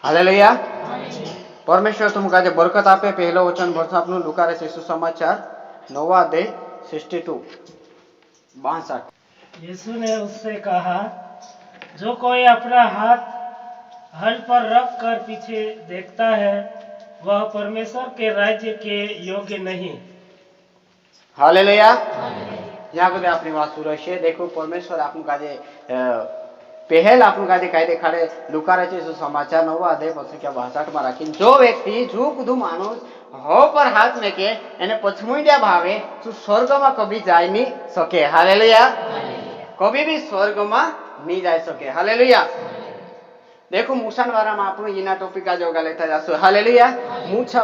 Hallelujah. परमेश्वर तुमका जे बरकत आपे। पहलो वचन भरसा आपनु लूका रे सुसमाचार 9वां अध्याय 62 62। यीशु ने उससे कहा, जो कोई अपना हाथ हल पर रख कर पीछे देखता है वह परमेश्वर के राज्य के योग्य नहीं। हालेलुया। यहाँ को अपनी बात सुरक्षित देखो परमेश्वर आपनु का जे पहल आपनु का जे कायदे खाड़े लूका रे सुसमाचार 9वां अध्याय પછી કે 62 માં રાખીને જો વ્યક્તિ જો કુધું માણસ હો પર હાથ મેકે એને પછમુંડ્યા ભાવે તો સ્વર્ગમાં કભી જાય નહીં શકે। હાલેલુયા। કભી भी સ્વર્ગમાં नहीं जा सके। हालेलुया। देखो मूसा वारा में आपनो इना टॉपिक आज होगा लेता जासो। हालेलुया।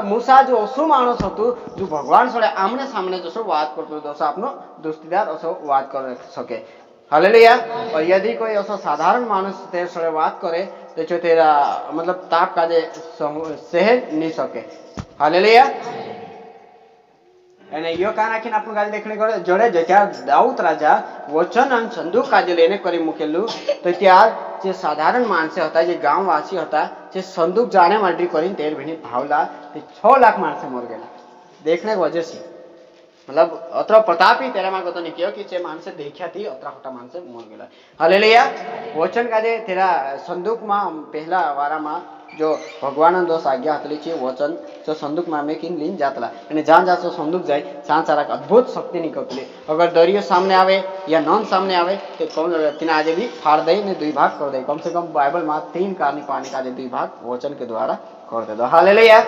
मूसा जो असु माणस हतो जो भगवान सोडे आमने सामने जसो बात करतो दोसो आपनो दोस्तीदार असो बात कर सके। हालेलुया। और यदि कोई असो साधारण माणस तेरे सोडे बात करे तो जो तेरा मतलब ताप का जे सहज नहीं सके। हालेलुया। અને યો કાન આખીને આપણું કાજે દેખણે કરે જોડે જગ્યા દાઉદ રાજા વચન અને સંદૂક કાજે લઈને કરી મૂકેલું તો ત્યાર જે સાધારણ માણસે હતા જે ગામવાસી હતા જે સંદૂક જાણે માટે કરીને તેર ભીની ભાવલા તે 6 લાખ માણસે મર ગયેલા देखने की वजह से मतलब अत्र प्रतापी तेरा मार्ग तो नहीं किया कि चे माणसे देखा थी अत्र होटा माणसे मर गेला। हालेलुया। वचन काजे तेरा संदूक में पहला वारा में जो भगवान दोष आज्ञा हतली छे वचन जो संदूक में मेकिन लीन जातला અને જાન જાસો संदूक जाए सां सारा अद्भुत शक्ति निकलती। अगर दरियो सामने आवे या नन सामने आवे तो कौन तिना आज भी फाड़ दे ने दुई भाग कर दे। कम से कम बाइबल में 3 कारनी पानी का दुई भाग वचन के द्वारा कर दे दो। हालेलुया।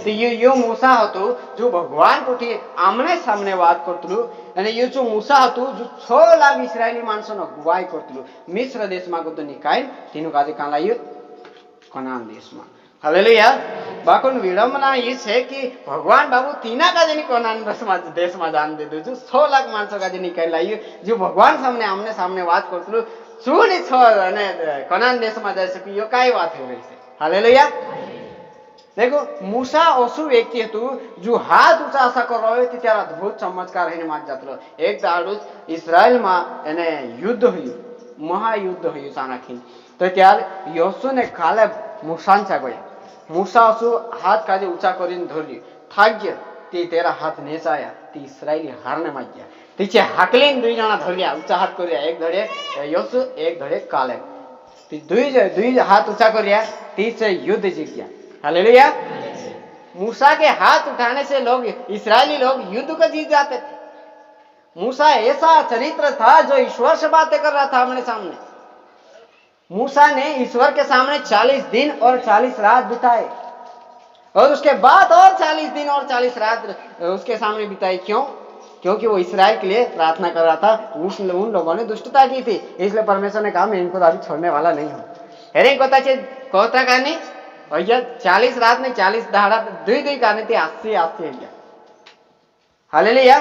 तो यो मूसा हतो जो भगवान कोठी आमने सामने बात करतलु અને यो जो मूसा हतो जो 6 लाख इस्राएली माणसोनो गुवाही करतलु मिस्र देश में को तो निकाय तीनो काजे कां लायो कनान देश में। हालेलुया। बाकुन विडंबना ये है कि भगवान बाबू तीना का जनी कनान देश में जान दे दो जो 6 लाख माणसों का जे निकाल लायो जो भगवान सामने आमने सामने बात करतलु सुनी 6 અને कनान देश में जा सकी यो काई बात हो रही है। हालेलुया। देखो मूसा असु व्यक्ति हेतु जो हाथ ऊंचा आशा कर रहे थे त्यार अद्भुत चमत्कार है मात जातलो। एक दाड़ू इस्राएल में एने युद्ध हुई महायुद्ध हुई सानाखीन तो त्यार योसु ने कालेब मूसांचा गया मूसा असु हाथ काजे ऊंचा करीने धरली थाग्य ती तेरा हाथ नेचाया ती इस्राएली हारने मात गया तीचे हाकलीन दुई जना धरलिया ऊंचा हाथ कर्या एक धड़े योसु एक धड़े कालेब ती दुई हाथ ऊंचा कर्या तीसे युद्ध जीत गया। हालेलुया। मूसा के हाथ उठाने से लोग इस्राएली लोग युद्ध को जीत जाते थे। मूसा ऐसा चरित्र था जो ईश्वर से बातें कर रहा था आमने सामने। मूसा ने ईश्वर के सामने 40 दिन और 40 रात बिताए और उसके बाद और 40 दिन और 40 रात उसके सामने बिताई। क्यों? क्योंकि वो इस्राएल के लिए प्रार्थना कर रहा था। उन लोगों ने दुष्टता की थी इसलिए परमेश्वर ने कहा मैं इनको अभी छोड़ने वाला नहीं हूँ। हेरे कहता का नहीं भैया 40 रात नहीं 40 दाड़ा दुई कहानी थी 80 गया। हालेलुया।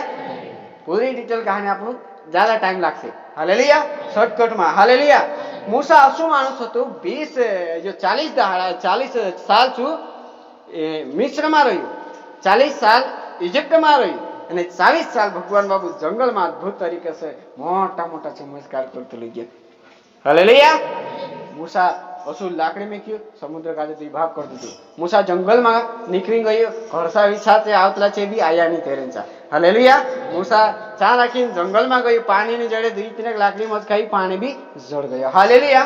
पूरी डिटेल कहानी आपको ज्यादा टाइम लागसे। हालेलुया। शॉर्टकट में। हालेलुया। मूसा असु माणस हतो 20 जो 40 दाड़ा 40 साल छू मिस्र में रह्यो 40 साल इजिप्ट में रह्यो અને 40 साल भगवान बाबू जंगल में अद्भुत तरीके से मोटा मोटा चमत्कार करते लई गया। हालेलुया। मूसा असु लाकड़ी में क्यों समुद्र का दुई भाग कर दीधो। मूसा जंगल में निकली गयो घरसा विछाते आवतला छे भी आया नहीं तेरेंचा। हालेलुया। मूसा चा राखीने जंगल में गयो पानी ने जड़े 2-3 लाकड़ी मत खाई पानी भी जड़ गयो। हालेलुया।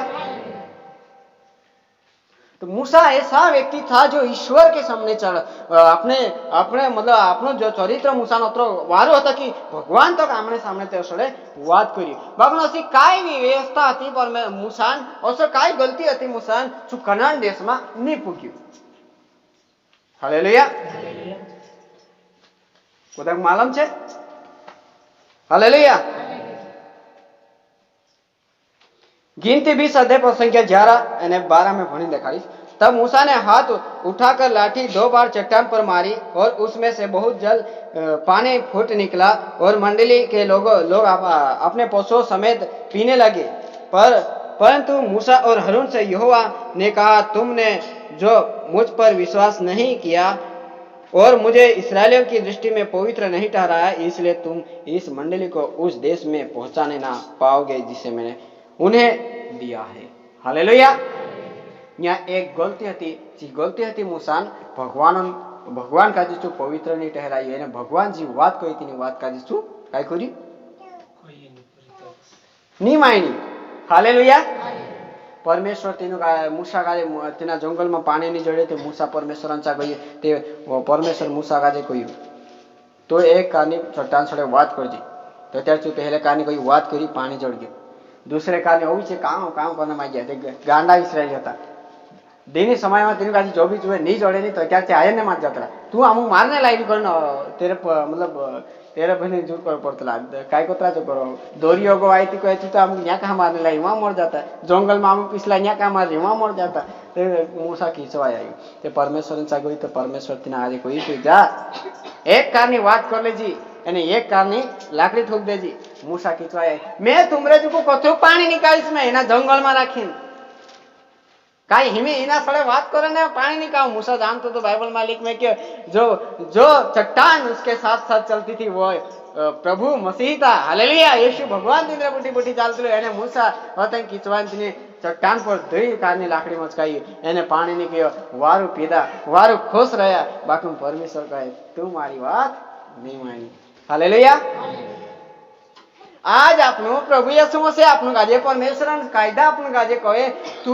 तो मूसा ऐसा व्यक्ति था जो ईश्वर के सामने चढ़ अपने अपने मतलब अपनो जो चरित्र मूसा नत्र वारो था कि भगवान तक आमने सामने ते सडे बात करी बाबा असी काय व्यवस्था थी पर मैं मूसान असो काय गलती थी मूसान जो कनान देश में नहीं पुग्यो। हालेलुया। कोदक मालूम छे। हालेलुया। गिनती 20 अध्याय पर संख्या 11 અને 12 में भणी दिखाई। तब मूसा ने हाथ उठाकर लाठी 2 बार चट्टान पर मारी और उसमें से बहुत जल पानी फूट निकला और मंडली के लोग अपने पशुओं समेत पीने लगे। परंतु मूसा और हारून से यहोवा ने कहा तुमने जो मुझ पर विश्वास नहीं किया और मुझे इस्राएलियों की दृष्टि में पवित्र नहीं ठहराया इसलिए तुम इस मंडली को उस देश में पहुंचाने ना पाओगे जिसे मैंने उन्हें दिया है। हालेलुया। ત્યાં એક ગલતી હતી, જે ગલતી હતી મૂસાન ભગવાન કાજે શું પવિત્ર નહીં ઠહેરાયું, એને ભગવાન જે વાત કહી તેની વાત કાજે શું કાંઈ કર્યું નહીં માની. હાલેલુયા. પરમેશ્વર તેનું મૂસા કાજે તેના જંગલમાં પાણી નહીં જડે તે મૂસા પરમેશ્વરાंचा કહ્યું તે પરમેશ્વર મૂસા કાજે કહ્યું તો એક કારની ચટ્ટાન જોડે વાત કરજે તો ત્યારથી પહેલે કારની કોઈ વાત કરી પાણી જળ ગયું. दूसरे काने होवी छे काम करने में गया गांडा इसराइली था देनी समय में तेरे काजी जो भी जुए नहीं जोड़े नहीं तो क्या चे आयन ने मार जाता तू आमु मारने लायक करना तेरे मतलब तेरे बहने जूर कर पड़ता काय कोतरा जो करो दोरी होगो आई थी कोई तो हम यहाँ कहाँ मारने लाई वहाँ मर जाता जंगल में हम पिछला यहाँ कहाँ मार रही वहाँ मर जाता ते मूसा खींचवाई आई ते परमेश्वर ने चाहे तो परमेश्वर तीन आज कोई तू जा एक कारनी बात कर ले जी એને એક કારની લાકડી ઠોક દેજી. મૂસા ખીચવાય મેં તુમરે જો કથું પાણી નિકાળીશ મેં એના જંગલમાં રાખીને કાઈ હિમે એના સળે વાત કરે ને પાણી निकाल. मूसा जानतो तो बाइबल मालिक में कि जो चट्टान उसके साथ साथ चलती थी वो प्रभु मसीह था. हालेलुया. यीशु भगवान तीन बुटी बुटी चालती रही એને મૂસા વતન ખીચવાને તેને चट्टान पर दुई कारनी लाकड़ी मचकाई એને पानी निकळ्यो वारू पीधा वारू खुश रह्या. बाकी परमेश्वर कहे तू मारी बात नहीं मानी. हालेलुया. आज आपनु प्रभु येशू मसीह आपनु गाजे परमेश्वर कायदा आपनु गाजे कहे तू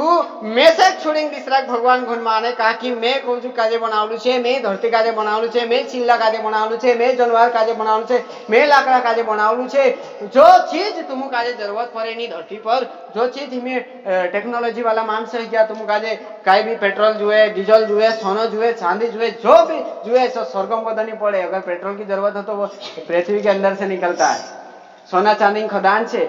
मेसेज छोड़िंग दिसरा भगवान गुण माने कहा कि मैं कोजू काजे बनावलू छे मैं धरती काजे बनावलू छे मैं चिल्ला काजे बनावलू छे मैं जानवर काजे बनावलू छे मैं लाकड़ा काजे बनावलू छे. जो चीज तुम काजे जरूरत पड़े नी धरती पर जो चीज में टेक्नोलॉजी वाला मानस है क्या तुम काजे काई भी पेट्रोल जुए डीजल जुए सोनो जुए चांदी जुए जो भी जुए तो स्वर्गम को नहीं पड़े. अगर पेट्रोल की जरूरत हो तो वो पृथ्वी के अंदर से निकलता है. सोना चांदी खदान छे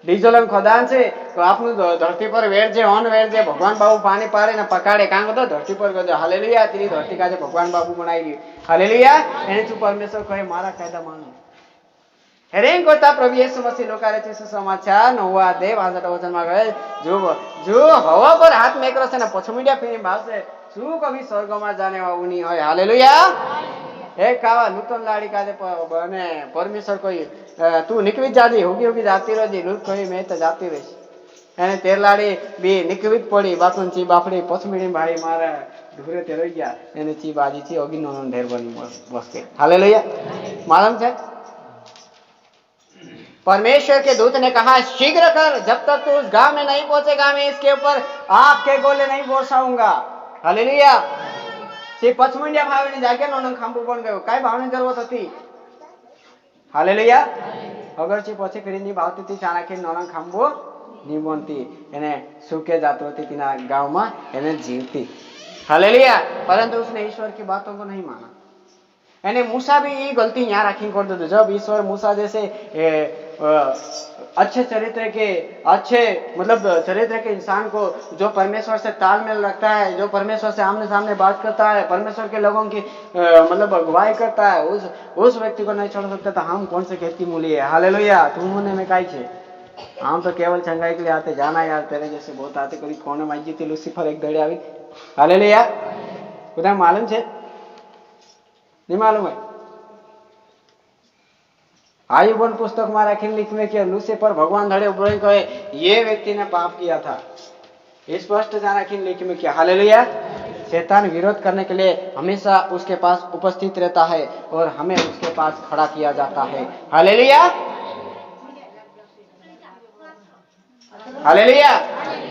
डीजल खदान छे तो आपनु धरती पर वेर जे ऑन वेर जे भगवान बाबू पानी पारे ने पकाड़े कां तो धरती पर कर दे. हालेलुया. तेरी धरती का जे भगवान बाबू बनाई दी. हालेलुया. एने तू परमेश्वर कहे मारा कायदा मानो. हेरें कोता प्रभु येशू मसीह लोकारे छे सुसमाचार 9 अध्याय 65 वचन में कहे जो हवा पर हाथ मेकरो छे ने पछो मीडिया फिरी भावसे सु कभी स्वर्ग में जाने वाळू नहीं होय. हालेलुया. एक कावा नूतन लाड़ी काजे बने परमेश्वर कोई तू निकली जाती होगी होगी जाती रही लूट कोई मैं तो जाती रही एने तेर लाड़ी भी निकवित पड़ी बातन ची बाफड़ी पछमीड़ी भाई मारे ढूरे ते रही गया एने ची बाजी ची होगी नोन ढेर बनी बस के. हालेलुया. मालूम है परमेश्वर के दूत ने कहा शीघ्र कर जब तक तू उस गांव में नहीं पहुंचेगा मैं इसके ऊपर आग के गोले नहीं बरसाऊंगा. हालेलुया. से पछमुंडिया भावनी जागे नोन खांबू बन गयो काय भावनी जरूरत थी. हालेलुया. अगर से पछे करीनी भावती थी चाणक्य नोन खांबू नहीं बनती एने सूखे जाती होती तीना गांव में एने जीवती. हालेलुया. परंतु उसने ईश्वर की बातों को नहीं माना. एने मूसा भी ये गलती यहाँ राखी कर दो. जब ईश्वर मूसा जैसे अच्छे चरित्र के अच्छे मतलब चरित्र के इंसान को जो परमेश्वर से तालमेल रखता है जो परमेश्वर से आमने सामने बात करता है परमेश्वर के लोगों की मतलब अगुवाई करता है उस व्यक्ति को नहीं छोड़ सकता तो हम कौन से खेती मूली है. हालेलुया. तुमने में काई छे हम तो केवल चंगाई के लिए आते जाना यार तेरे जैसे बहुत आते कभी कौन माई थी लूसीफर एक दड़े आई. हालेलुया. खुदा मालूम छे नहीं मालूम है. आयुबन पुस्तक में राखी लिख में कि लूसीफर भगवान धड़े उभरे कहे ये व्यक्ति ने पाप किया था. स्पष्ट राखी लिख में किया. हालेलुया. शैतान विरोध करने के लिए हमेशा उसके पास उपस्थित रहता है और हमें उसके पास खड़ा किया जाता है. हालेलुया. हालेलुया.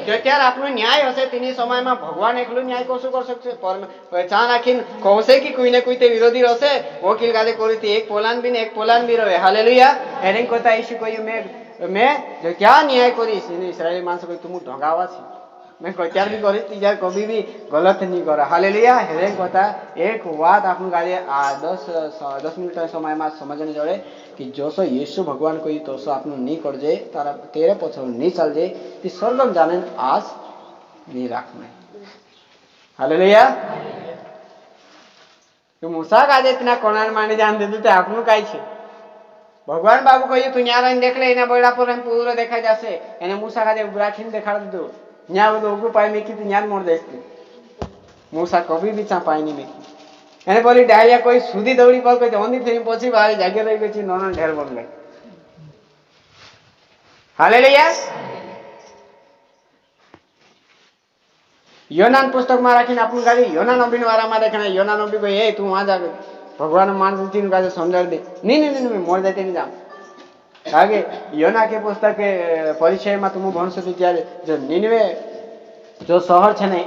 जो त्यार आपनो न्याय हसे तेनी समय में भगवान एकलो न्याय कोसो कर सकते पहचान राखीन कहसे कि कोई ने कोई ते विरोधी रहसे वकील गाले कोरीती एक पोलान भी रहे. हालेलुया. एने कोता यीशु कहियो मैं जो क्या न्याय करीश इन इस्राएली मानस को तुम ढंगावा छी मैं त्यार भी करीश यार कभी भी गलत नहीं करे. हालेलुया. हेरे कोता एक बात आपन गाले 10 मिनट समय में समझने जोड़े कि जो सो यीशु भगवान को तो सो आपनु नहीं कर जाए तारा तेरे पछो नहीं चल जाए ती स्वर्गम जाने आस नहीं रखना. हालेलुया. तो मूसा काजे इतना कोणान माने जान देते थे आपनु काई छे भगवान बाबू कहियो तू न्या रहीने देख ले एना बड़ा पर पूरा देखा जासे एने मूसा काजे उबराखीने देखाड़ दीधो न्या बधु उगु पाई मेकी ती न्या मोड़ देसती. मूसा कभी भी चा पाई नहीं मेकी एने बोली डालिया कोई सुधी दौड़ी पर कोई ओंधी फेरी पछी बाहर जागे रही गई नोन ढेर बन गई. हालेलुया. योना पुस्तक में राखी आपन गाड़ी योना नबी वारा में देखना योना नबी भाई ए तू वहां जा भगवान मानस तीन का समझा दे नहीं मोर जाते नहीं जाम आगे योना के पुस्तक के परिचय में तुम भणशो त्यारे जो निनवे जो शहर छे ने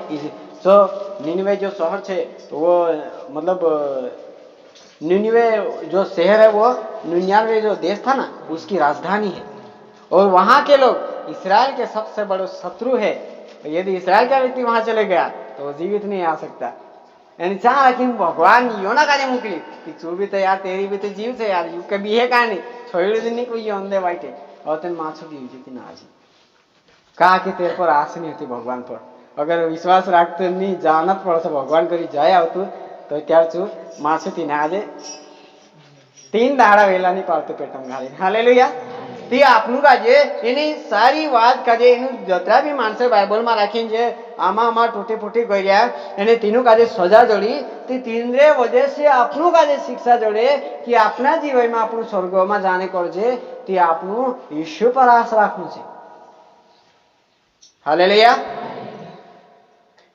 जो निनवे जो शहर छे वो मतलब निनवे जो शहर है वो 99 जो देश था ना उसकी राजधानी है और वहां के लोग इस्राएल के सबसे बड़े शत्रु है। यदि इस्राएल का व्यक्ति वहां चले गया तो वो जीवित नहीं आ सकता। यानी चाह लेकिन भगवान योना का मोकली कि तू भी तो यार तेरी भी तो जीव से यार यू कभी है का नहीं छोड़ दिन नहीं कोई अंधे वाइटे और तेन माछो की जीती ना आज कहा कि तेरे पर आस नहीं होती भगवान पर अगर विश्वास रखते नहीं जानत पड़ भगवान करी जाए आवतु तो त्यार छू माछो थी ना आज 3 दाड़ा वेला नहीं पालते पेटम घाली हालेलुया ते आपनु काजे एनी सारी बात काजे एनु जतरा भी माणसे बाइबल में राखीन जे आमा आमा टूटी फूटी गया एने तीनों काजे सजा जोड़ी ते तीनरे वजह से आपनु काजे शिक्षा जोड़े कि अपना जीवन में आपनु स्वर्ग में जाने करजे ते आपनु यीशु पर आस रखनु छे। हालेलुया।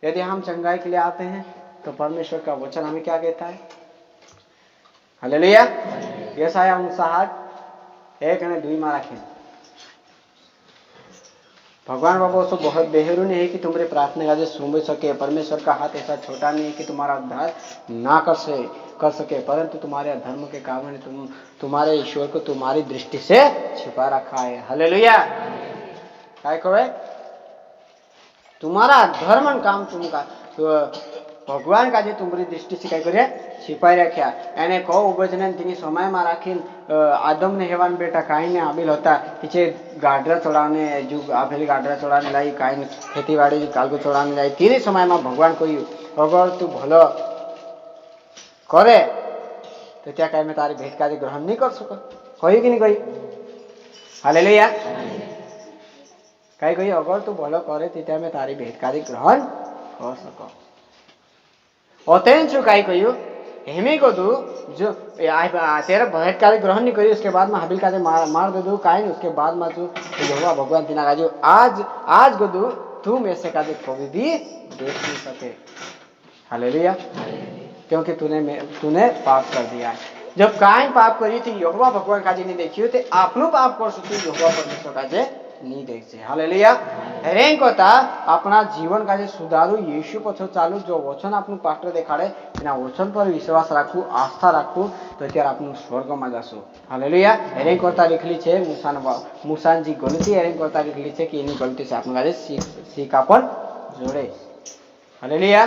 यदि हम चंगाई के लिए आते हैं तो परमेश्वर का वचन हमें क्या कहता है? हालेलुया। यशाया 59:1-2 में राखें। भगवान बाबा उसको बहुत बेहरू नहीं है कि तुम्हारे प्रार्थना का सुन सके। परमेश्वर का हाथ ऐसा छोटा नहीं है कि तुम्हारा उद्धार ना कर सके परंतु तुम्हारे धर्म के कारण तुम्हारे ईश्वर को तुम्हारी दृष्टि से छिपा रखा है। हालेलुया। काय कहे तुम्हारा धर्म काम तुमका भगवान का तुम्हारी दृष्टि से क्या करे छिपाई रख्या एने कहो उबजने तीनी समय में राखी आदम ने हेवान बेटा काई ने आबिल होता पीछे गाडरा चढ़ाने जो आफेली गाडरा चढ़ाने लाई काई खेतीबाड़ी काल को चढ़ाने लाई तीनी समय में भगवान कोई अगर तू भलो करे तो क्या कहे मैं तारी भेंट का ग्रहण नहीं कर सको कही कि नहीं कही? हालेलुया। कही अगर तू भलो करे तो मैं तारी भेंट का ग्रहण कर सको अत्यंत कही कही हेमी को दू जो तेरा भेंट का ग्रहण नहीं करी उसके बाद में हाबिल का मार दे दू काई उसके बाद में तू यहोवा भगवान तीना का जो आज को दू तू में से का कभी भी देख नहीं सके। हालेलुया। क्योंकि तूने पाप कर दिया है। जब काई पाप करी थी यहोवा भगवान का नहीं देखियो तो आपनो पाप कर सकती यहोवा परमेश्वर का नहीं देख से। हालेलुया। हेरें कोता अपना जीवन का सुधारू यीशु पछो चालू जो वचन आपनु पात्र देखाड़े एना वचन पर विश्वास राखू आस्था राखू तो त्यार आपनु स्वर्ग में जाशो। हालेलुया। हेरें कोता लिखली छे मुसान जी गलती हेरें कोता लिखली छे कि एनी गलती से आपनु गाजे सीख आपन जोड़े। हालेलुया।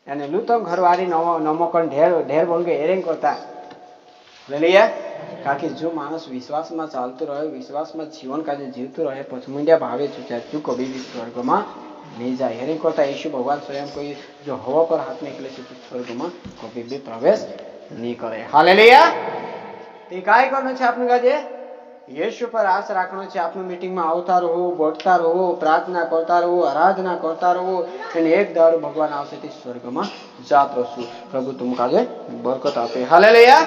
यानी लूतम घरवारी नमकन ढेर बोल के हेरें कोता। हालेलुया। ताकि जो मानस विश्वास में चालते रहे विश्वास में जीवन का जीवते रहे पचमुंडिया भावे चुचाचू कभी भी स्वर्ग में नहीं जाए। हेरी करता यीशु भगवान स्वयं कोई जो हवा पर हाथ में निकले से स्वर्ग में कभी भी प्रवेश नहीं करे। हालेलुया। काय करना है आपने काजे यीशु पर आस रखना है। आपने मीटिंग में आवता रहो बढ़ता रहो प्रार्थना करता रहो आराधना करता रहो एक दाड़ भगवान आवसे स्वर्ग में जात रहो। प्रभु तुम काजे बरकत आपे। हालेलुया।